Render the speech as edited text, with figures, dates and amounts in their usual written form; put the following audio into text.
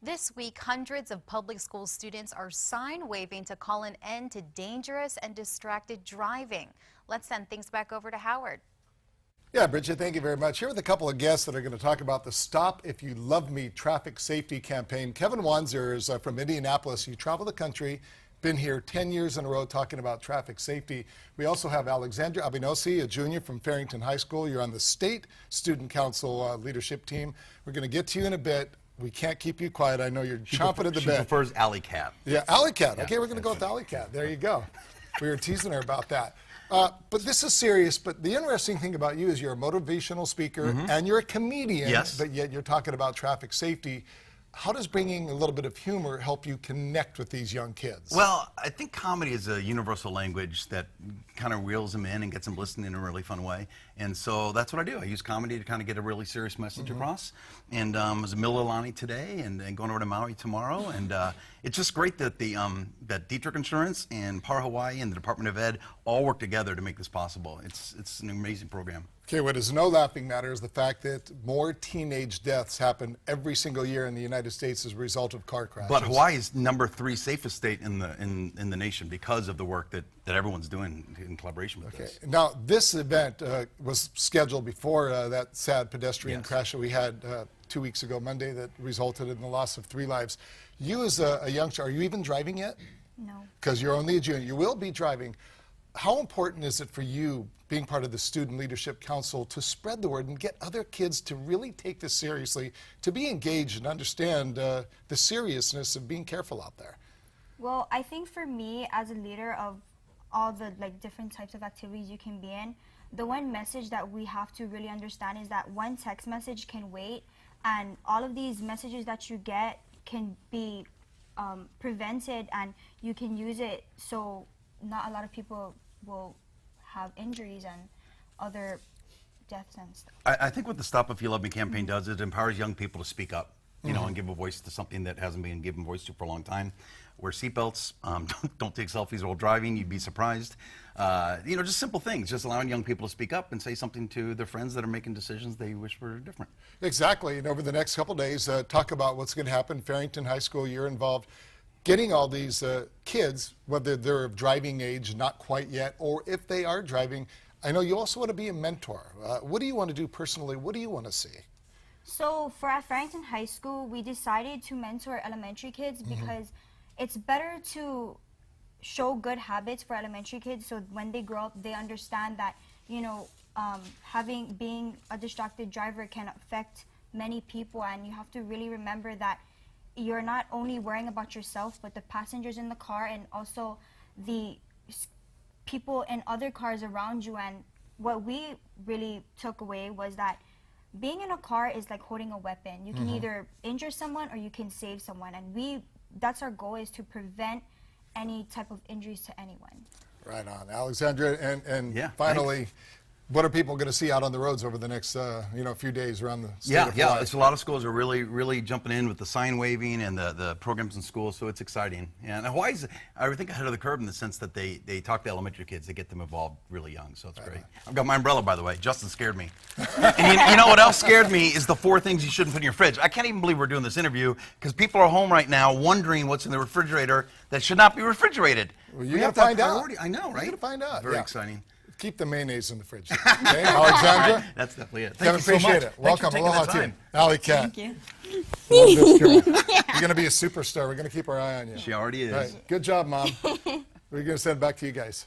This week, hundreds of public school students are sign waving to call an end to dangerous and distracted driving. Let's send things back over to Howard. Yeah, Bridget, thank you very much. Here with a couple of guests that are going to talk about the Stop If You Love Me traffic safety campaign. Kevin Wanzer is from Indianapolis. You travel the country, been here 10 years in a row talking about traffic safety. We also have Alexandra Abinosi, a junior from Farrington High School. You're on the State Student Council leadership team. We're going to get to you in a bit. We can't keep you quiet. I know you're chomping at the bit. She prefers Alley Cat. Yeah, Alley Cat. Okay, we're going to go with Alley Cat. There you go. We were teasing her about that. But this is serious, but the interesting thing about you is you're a motivational speaker and you're a comedian, but yet you're talking about traffic safety. How does bringing a little bit of humor help you connect with these young kids? Well, I think comedy is a universal language that kind of reels them in and gets them listening in a really fun way. And so that's what I do. I use comedy to kind of get a really serious message across. And I was in Mililani today and going over to Maui tomorrow. And it's just great that that Dietrich Insurance and Power Hawaii and the Department of Ed all work together to make this possible. It's an amazing program. Okay, what is no laughing matter is the fact that more teenage deaths happen every single year in the United States as a result of car crashes. But Hawaii is #3 safest state in the nation because of the work that everyone's doing in collaboration with us. Now, this event was scheduled before that sad pedestrian crash that we had 2 weeks ago, Monday, that resulted in the loss of 3 lives. You as a youngster, are you even driving yet? No. Because you're only a junior. You will be driving. How important is it for you, being part of the Student Leadership Council, to spread the word and get other kids to really take this seriously, to be engaged and understand the seriousness of being careful out there? Well, I think for me, as a leader of all the different types of activities you can be in, the one message that we have to really understand is that one text message can wait, and all of these messages that you get can be prevented, and you can use it so not a lot of people will have injuries and other deaths and stuff. I think what the Stop If You Love Me campaign does is it empowers young people to speak up, you know, and give a voice to something that hasn't been given voice to for a long time. Wear seatbelts, don't take selfies while driving, you'd be surprised. You know, just simple things, just allowing young people to speak up and say something to their friends that are making decisions they wish were different. Exactly, and over the next couple days, talk about what's going to happen. Farrington High School, you're involved. Getting all these kids, whether they're of driving age, not quite yet, or if they are driving, I know you also want to be a mentor. What do you want to do personally? What do you want to see? So at Farrington High School, we decided to mentor elementary kids because it's better to show good habits for elementary kids so when they grow up, they understand that, you know, being a distracted driver can affect many people, and you have to really remember that you're not only worrying about yourself, but the passengers in the car and also the people in other cars around you. And what we really took away was that being in a car is like holding a weapon. You can either injure someone or you can save someone. And that's our goal, is to prevent any type of injuries to anyone. Right on. Alexandra, and Yeah, finally, thanks. what are people going to see out on the roads over the next few days around the state of Hawaii? It's a lot of schools are really jumping in with the sign waving and the programs in schools, so it's exciting. And Hawaii's, I think, ahead of the curve in the sense that they talk to elementary kids, they get them involved really young, so it's great. I've got my umbrella, by the way. Justin scared me. And you know what else scared me is the 4 things you shouldn't put in your fridge. I can't even believe we're doing this interview because people are home right now wondering what's in the refrigerator that should not be refrigerated. Well, you're going to find out. I know, right? You're going to find out. Very exciting. Keep the mayonnaise in the fridge. Okay, Alexandra? That's definitely it. Kevin, Thank you so appreciate much. it. Welcome. Thanks for Aloha taking the team. time. Alley Cat. Thank you. Love this girl. You're going to be a superstar. We're going to keep our eye on you. She already is. All right. Good job, Mom. We're going to send it back to you guys.